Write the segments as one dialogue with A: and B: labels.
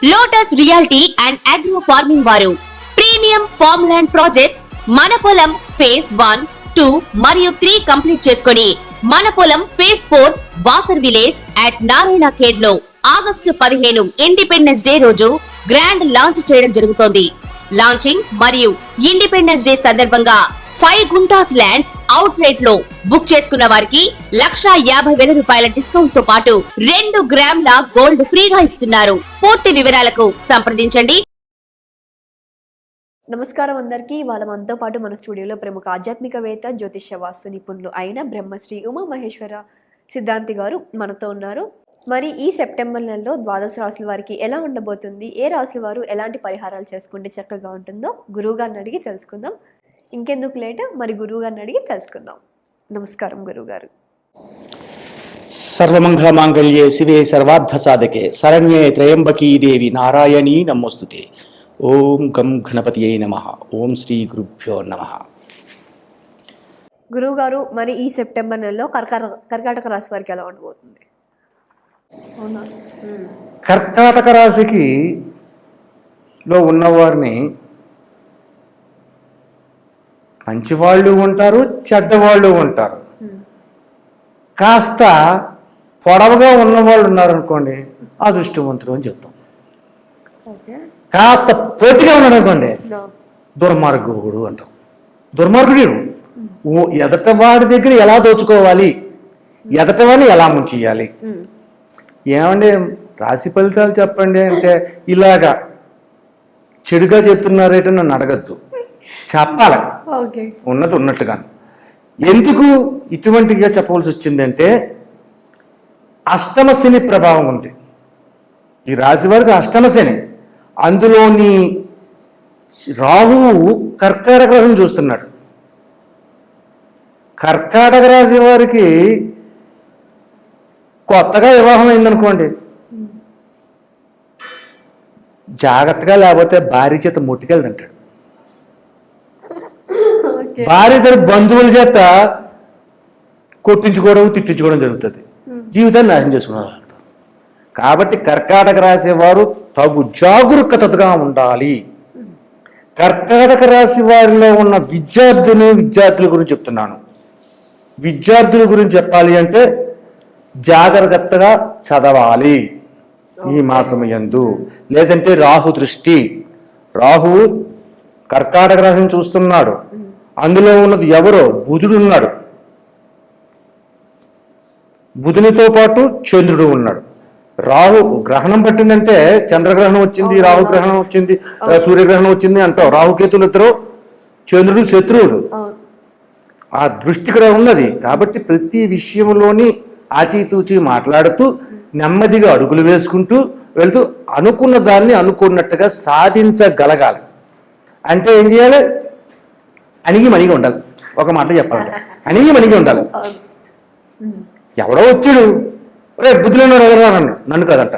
A: Lotus reality and agro farming వారు premium farm land projects మన పొలం ఫేజ్ 1, 2 మరియు 3 కంప్లీట్ చేసుకొని మన పొలం phase 4 Wasar village at Narayana Khed లో ఆగస్టు 15 ఇండిపెండెన్స్ డే రోజు గ్రాండ్ లాంచ్ చేయడం జరుగుతోంది. లాంచింగ్ మరియు ఇండిపెండెన్స్ డే సందర్భంగా 5 గుంటాస్ ల్యాండ్ అవుట్ రేట్ లో బుక్ చేసుకున్న వారికి 1,50,000 రూపాయల డిస్కౌంట్ తో పాటు 2 గ్రాముల గోల్డ్ ఫ్రీగా ఇస్తున్నారు. పూర్తి వివరాలకు సంప్రదించండి.
B: నమస్కారం అందరికీ. వాళ్ళ మనతో పాటు మన స్టూడియోలో ప్రముఖ ఆధ్యాత్మికవేత్త జ్యోతిష్య వాస్తు నిపుణులు అయిన బ్రహ్మశ్రీ ఉమామహేశ్వర సిద్ధాంతి గారు మనతో ఉన్నారు. మరి ఈ సెప్టెంబర్ నెలలో ద్వాదశ రాశుల వారికి ఎలా ఉండబోతుంది, ఏ రాశుల వారు ఎలాంటి పరిహారాలు చేసుకుంటే చక్కగా ఉంటుందో గురువు గారిని అడిగి తెలుసుకుందాం. ఇంకెందుకు లేట్, మరి గురువు గారిని అడిగి తెలుసుకుందాం. నమస్కారం గురువు గారు.
C: సర్వమంగళ మాంగళ్యే శివే సర్వార్థ సాధకే శరణ్యే త్రయంబకీ దేవి నారాయణీ నమోస్తుతే. ఓం గం గణపతియే నమః. ఓం శ్రీ గురుభ్యో నమః.
B: గురువు గారు, మరి ఈ సెప్టెంబర్ నెలలో కర్కాటక రాశి వారికి ఎలా ఉండబోతుంది? అవునా?
C: కర్కాటక రాశికి లో ఉన్నవారిని మంచివాళ్ళు ఉంటారు, చెడ్డవాళ్ళు ఉంటారు. కాస్త పొడవుగా ఉన్నవాళ్ళు ఉన్నారనుకోండి అదృష్టవంతుడు అని చెప్తాం. కాస్త పొట్టిగా ఉన్నాడు అనుకోండి దుర్మార్గుడు అంటాం. దుర్మార్గుడు ఎదటవాడి దగ్గర ఎలా దోచుకోవాలి, ఎదటవాడిని ఎలా ముంచేయాలి. ఏమండి రాశి ఫలితాలు చెప్పండి అంటే ఇలాగా చెడుగా చెప్తున్నారేటో నన్ను అడగద్దు, చెప్పాలి ఉన్నది ఉన్నట్టుగా. ఎందుకు ఇటువంటిగా చెప్పవలసి వచ్చిందంటే అష్టమ శని ప్రభావం ఉంది ఈ రాశి వారికి. అష్టమ శని, అందులోని రాహువు కర్కాటక రాశిని చూస్తున్నాడు. కర్కాటక రాశి వారికి కొత్తగా వివాహం అయిందనుకోండి, జాగ్రత్తగా లేకపోతే భార్య చేత ముట్టుకెళ్తుంటాడు. భార్య తన బంధువుల చేత కొట్టించుకోవడం, తిట్టించుకోవడం జరుగుతుంది. జీవితాన్ని నాశనం చేసుకున్నారు. కాబట్టి కర్కాటక రాశి వారు తగు జాగరూకతగా ఉండాలి. కర్కాటక రాశి వారిలో ఉన్న విద్యార్థుల గురించి చెప్తున్నాను. విద్యార్థుల గురించి చెప్పాలి అంటే జాగ్రత్తగా చదవాలి ఈ మాసం యందు. లేదంటే రాహు దృష్టి, రాహువు కర్కాటక రాశిని చూస్తున్నాడు. అందులో ఉన్నది ఎవరో బుధుడు ఉన్నాడు, బుధునితో పాటు చంద్రుడు ఉన్నాడు. రాహు గ్రహణం పట్టిందంటే చంద్రగ్రహణం వచ్చింది, రాహు గ్రహణం వచ్చింది, సూర్యగ్రహణం వచ్చింది అంటావు. రాహుకేతులు ఇద్దరు, చంద్రుడు శత్రువుడు. ఆ దృష్టి ఇక్కడ ఉన్నది. కాబట్టి ప్రతి విషయంలోని ఆచితూచి మాట్లాడుతూ నెమ్మదిగా అడుగులు వేసుకుంటూ వెళ్తూ అనుకున్న దాన్ని అనుకున్నట్టుగా సాధించగలగాలి. అంటే ఏం చేయాలి? అణిగి మణిగి ఉండాలి. ఒక మాట చెప్పాలంటే అణిగి మణిగి ఉండాలి. ఎవడో వచ్చాడు, రే బుద్ధిలో ఎదురాను, నన్ను కాదంట,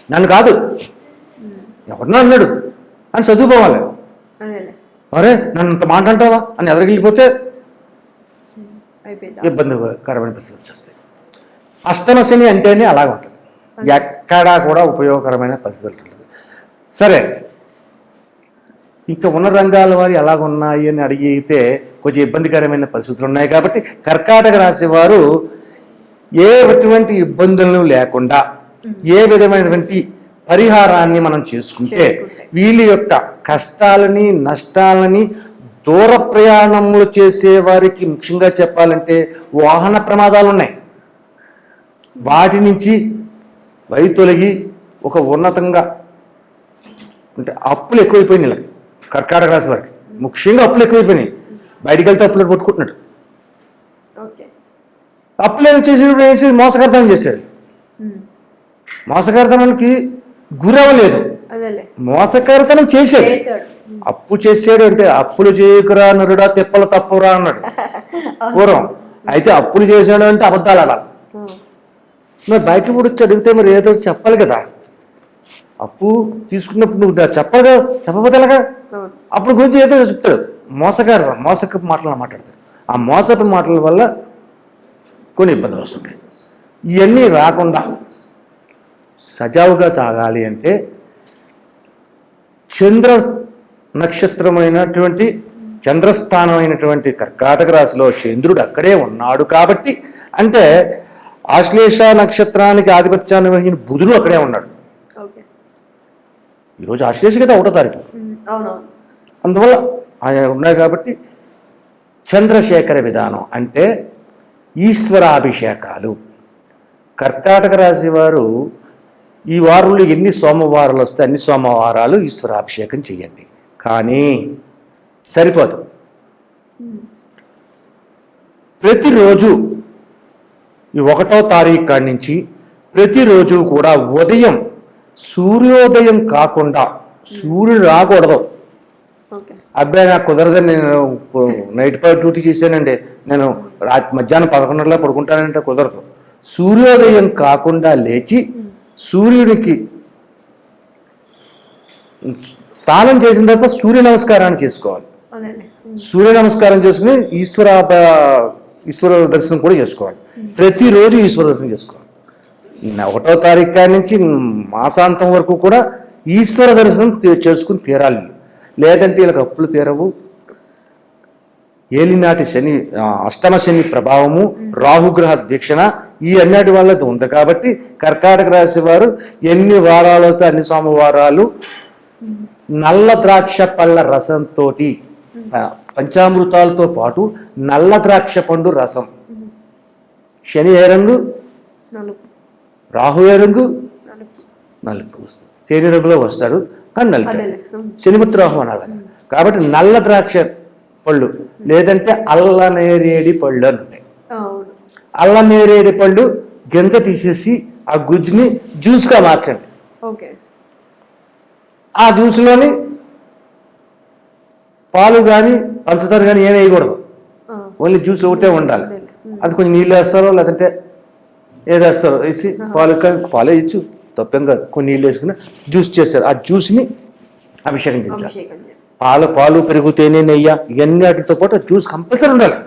C: నన్ను కాదు ఎవరినో అన్నాడు అని చదువుకోవాలి. అరే నన్ను అంత మాట అంటావా అని ఎదరికెళ్ళిపోతే ఇబ్బందికరమైన పరిస్థితి వచ్చేస్తాయి. అష్టమ శని అంటేనే అలాగ ఉంటుంది, ఎక్కడా కూడా ఉపయోగకరమైన పరిస్థితులు ఉంటుంది. సరే, ఇంకా ఉన్న రంగాల వారు ఎలాగున్నాయి అని అడిగితే కొంచెం ఇబ్బందికరమైన పరిస్థితులు ఉన్నాయి. కాబట్టి కర్కాటక రాశి వారు ఎటువంటి ఇబ్బందులను లేకుండా ఏ విధమైనటువంటి పరిహారాన్ని మనం చేసుకుంటే వీళ్ళ యొక్క కష్టాలని, నష్టాలని, దూర ప్రయాణములు చేసే వారికి ముఖ్యంగా చెప్పాలంటే వాహన ప్రమాదాలు ఉన్నాయి, వాటి నుంచి వైతొలగి ఒక ఉన్నతంగా అంటే అప్పులు ఎక్కువైపోయినాయి వీళ్ళకి. కర్కాటక రాశి వారికి ముఖ్యంగా అప్పులు ఎక్కువైపోయినాయి. బయటికి వెళ్తే అప్పులు పట్టుకుంటున్నాడు. అప్పులు ఏమి చేసి మోసకర్తనం చేశాడు. మోసకర్తనానికి గురవలేదు, మోసకర్తనం చేశాడు. అప్పు చేసాడు అంటే అప్పులు చేయకురా నరుడా తిప్పలు తప్పురా అన్నాడు పూర్వం. అయితే అప్పులు చేశాడు అంటే అబద్ధాలు ఆడాలి. మరి బయట పుడిచి అడిగితే మరి ఏదో చెప్పాలి కదా. అప్పు తీసుకున్నప్పుడు నువ్వు చెప్పగా చెప్పబోతేలాగా అప్పుడు గురించి ఏదో చెప్తాడు. మోసపు మాటలు మాట్లాడతాడు. ఆ మోసపు మాటల వల్ల కొన్ని ఇబ్బందులు వస్తుంటాయి. ఇవన్నీ రాకుండా సజావుగా సాగాలి అంటే చంద్ర నక్షత్రమైనటువంటి చంద్రస్థానమైనటువంటి కర్కాటక రాశిలో చంద్రుడు అక్కడే ఉన్నాడు కాబట్టి, అంటే ఆశ్లేష నక్షత్రానికి ఆధిపత్యాన్ని వహించిన బుధుడు అక్కడే ఉన్నాడు.
B: ఓకే.
C: ఈరోజు ఆశ్లేష కదా 1వ తారీఖు,
B: అవునవును.
C: అందువల్ల ఆయన ఉన్నాయి కాబట్టి చంద్రశేఖర విధానం అంటే ఈశ్వరాభిషేకాలు. కర్కాటక రాశి వారు ఈ వారంలో ఎన్ని సోమవారాలు వస్తే అన్ని సోమవారాలు ఈశ్వరాభిషేకం చేయండి. కానీ సరిపోదు, ప్రతిరోజు ఈ 1వ తారీఖు కాడి నుంచి ప్రతిరోజు కూడా ఉదయం సూర్యోదయం కాకుండా, సూర్యుడు రాకూడదు.
B: ఓకే.
C: అబ్బాయి నాకు కుదరదని, నేను నైట్ పార్ట్ డ్యూటీ చేశానండి, నేను మధ్యాహ్నం 11:00 పడుకుంటానంటే కుదరదు. సూర్యోదయం కాకుండా లేచి సూర్యుడికి స్నానం చేసిన తర్వాత సూర్య నమస్కారాన్ని చేసుకోవాలి. సూర్య నమస్కారం చేసుకుని ఈశ్వర దర్శనం కూడా చేసుకోవాలి. ప్రతిరోజు ఈశ్వర దర్శనం చేసుకోవాలి. 1వ తారీఖు కాడి నుంచి మాసాంతం వరకు కూడా ఈశ్వర దర్శనం చేసుకుని తీరాలి. లేదంటే వీళ్ళకి అప్పులు తీరవు. ఏలినాటి శని, అష్టమ శని ప్రభావము, రాహుగ్రహ వీక్షణ ఈ అన్నిటి వల్ల ఉంది కాబట్టి కర్కాటక రాశి వారు ఎన్ని వారాలతో అన్ని సోమవారాలు నల్ల ద్రాక్ష పళ్ళ రసంతో, పంచామృతాలతో పాటు నల్ల ద్రాక్ష పండు రసం, శని ఏ రంగు, రాహు ఏ రంగు, నలుపు వస్తుంది. తేనె రంగులో వస్తాడు కానీ నలుపు, శనిమిత్ర రాహు అనాలి. కాబట్టి నల్ల ద్రాక్ష పళ్ళు లేదంటే అల్లనేరేడి పళ్ళు అని ఉంటాయి. అల్లనేరేడి పళ్ళు గింజ తీసేసి ఆ గుజ్జుని జ్యూస్గా మార్చండి. ఆ జ్యూస్లోని పాలు కానీ పంచదార కానీ ఏమి వేయకూడదు, ఓన్లీ జ్యూస్ ఒకటే ఉండాలి. అది కొంచెం నీళ్ళు వేస్తారో లేదంటే ఏదేస్తారో వేసి పాలే ఇచ్చు తప్పేం కాదు. కొన్ని నీళ్ళు వేసుకుని జ్యూస్ చేస్తారు. ఆ జ్యూస్ని అభిషేకం చేయాలి. పాలు పెరుగు తేనె నెయ్యి ఇవన్నీ వాటితో పాటు జ్యూస్ కంపల్సరీ ఉండాలి.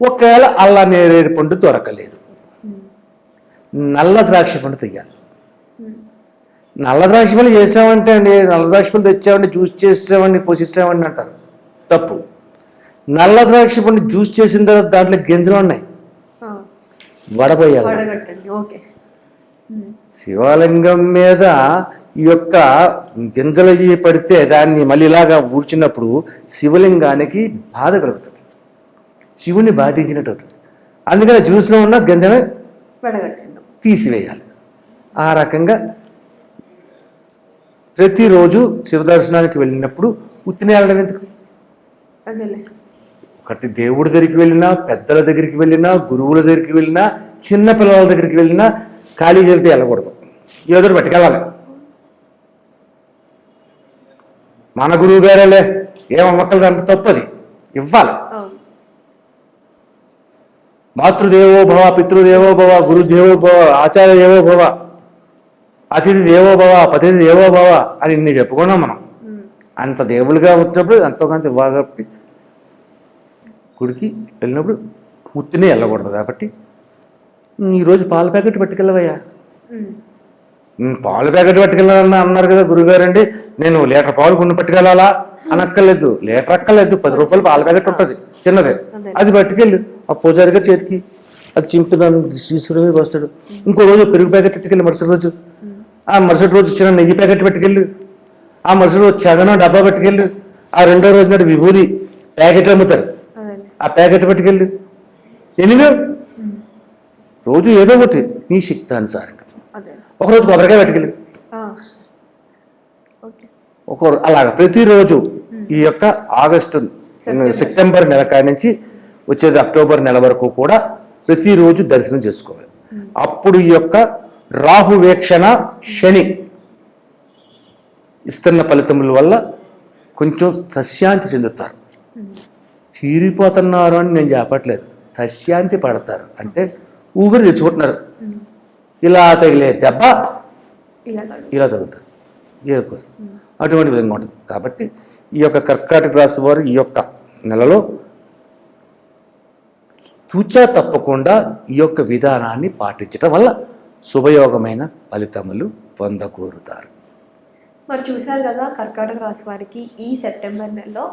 C: ఒకవేళ అల్లా నేరేడు పండు దొరకలేదు, నల్ల ద్రాక్ష పండు తెయ్యాలి. నల్ల ద్రాక్ష పళ్ళు చేసామంటే అండి, నల్ల ద్రాక్ష పళ్ళు తెచ్చామండి, జ్యూస్ చేసామండి, పోసిస్తామండి అంటారు. తప్పు. నల్ల ద్రాక్ష పండు జ్యూస్ చేసిన తర్వాత దాంట్లో గింజలు ఉన్నాయి, వడపోయాలి. శివలింగం మీద ఈ యొక్క గింజలు పడితే దాన్ని మళ్ళీ ఇలాగా ఊడ్చినప్పుడు శివలింగానికి బాధ కలుగుతుంది, శివుని బాధించినట్టు అవుతుంది. అందుకని జ్యూస్లో ఉన్న గింజను తీసివేయాలి. ఆ రకంగా ప్రతిరోజు శివదర్శనానికి వెళ్ళినప్పుడు ఉత్తిని వెళ్ళడం ఎందుకు? ఒకటి దేవుడి దగ్గరికి వెళ్ళినా, పెద్దల దగ్గరికి వెళ్ళినా, గురువుల దగ్గరికి వెళ్ళినా, చిన్న పిల్లల దగ్గరికి వెళ్ళినా ఖాళీ వెళ్తే వెళ్ళకూడదు, ఏదో పట్టుకెళ్ళాలి. మన గురువు గారేలే ఏమమ్మక్కలు అంత తప్పది, ఇవ్వాలి. మాతృదేవో భవ, పితృదేవో భవ, గురుదేవో భవ, ఆచార్య దేవో భవ, అతిథి దేవో భవ, పతిథి దేవో భవ అని ఇన్ని చెప్పుకున్నాం మనం. అంత దేవులుగా వచ్చినప్పుడు ఎంతో కొంత ఇవ్వాలి. కాబట్టి గుడికి వెళ్ళినప్పుడు ఉత్తినే వెళ్ళకూడదు. కాబట్టి ఈరోజు పాల ప్యాకెట్ పట్టుకెళ్ళవయ్యా, పాల ప్యాకెట్ పట్టుకెళ్ళాలన్నా అన్నారు కదా గురుగారండి, నేను లీటర్ పాలు కొన్ని పట్టుకెళ్ళాలా అనక్కర్లేదు, లీటర్ అక్కర్లేదు, 10 రూపాయలు పాల ప్యాకెట్ ఉంటుంది చిన్నదే, అది పట్టుకెళ్ళు. ఆ పూజారిగా చేతికి అది చింపి దాన్ని తీసుకుని వస్తాడు. ఇంకో రోజు పెరుగు ప్యాకెట్ పట్టుకెళ్ళి మరుసటి రోజు, ఆ మరుసటి రోజు చిన్న నెయ్యి ప్యాకెట్ పట్టుకెళ్ళు, ఆ మరుసటి రోజు చదన డబ్బా పట్టుకెళ్ళు, ఆ రెండో రోజు నాడు విభూది ప్యాకెట్ అమ్ముతారు, ఆ ప్యాకెట్ పట్టుకెళ్ళు. ఎనిమిది రోజు ఏదో ఒకటి నీ శక్తి అనుసారంగా. ఒకరోజు కొబ్బరికాయ పట్టుకెళ్ళి, ఒకరు అలాగా ప్రతిరోజు ఈ యొక్క ఆగస్టు సెప్టెంబర్ నెల కాడి నుంచి వచ్చేది అక్టోబర్ నెల వరకు కూడా ప్రతిరోజు దర్శనం చేసుకోవాలి. అప్పుడు ఈ యొక్క రాహువేక్షణ శని ఇస్తున్న ఫలితముల వల్ల కొంచెం తశాంతి చెందుతారు. తీరిపోతున్నారు అని నేను చెప్పట్లేదు, తశాంతి పడతారు అంటే ఊపిరి తెచ్చుకుంటున్నారు. ఇలా తగిలే దెబ్బ ఇలా తగులుతారు, అటువంటి విధంగా ఉంటుంది. కాబట్టి ఈ యొక్క కర్కాటక రాశి వారు ఈ యొక్క నెలలో తూచా తప్పకుండా ఈ యొక్క విధానాన్ని పాటించడం వల్ల శుభయోగమైన ఫలితములు పొందకూరుతారు.
B: మరి చూశారు కదా కర్కాటక రాశి వారికి ఈ సెప్టెంబర్ నెలలో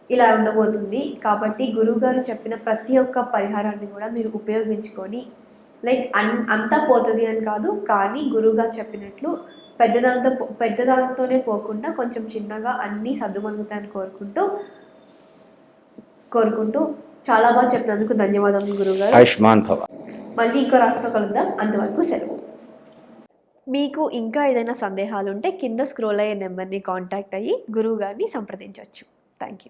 B: ఇలా ఉండబోతుంది. కాబట్టి గురువుగారు చెప్పిన ప్రతి ఒక్క పరిహారాన్ని కూడా మీరు ఉపయోగించుకొని లైక్ అంతా పోతుంది అని కాదు, కానీ గురువుగారు చెప్పినట్లు పెద్దదాంతోనే పోకుండా కొంచెం చిన్నగా అన్నీ సర్దుమణుగుతాయని కోరుకుంటూ చాలా బాగా చెప్పినందుకు ధన్యవాదాలు గురువుగారు.
C: ఆయుష్మాన్ భవ.
B: మళ్ళీ ఇంకో రాష్ట్రంతో కలుద్దాం, అంతవరకు సెలవు. మీకు ఇంకా ఏదైనా సందేహాలు ఉంటే కింద స్క్రోల్ అయ్యే నెంబర్ని కాంటాక్ట్ అయ్యి గురువు గారిని సంప్రదించవచ్చు. Thank you.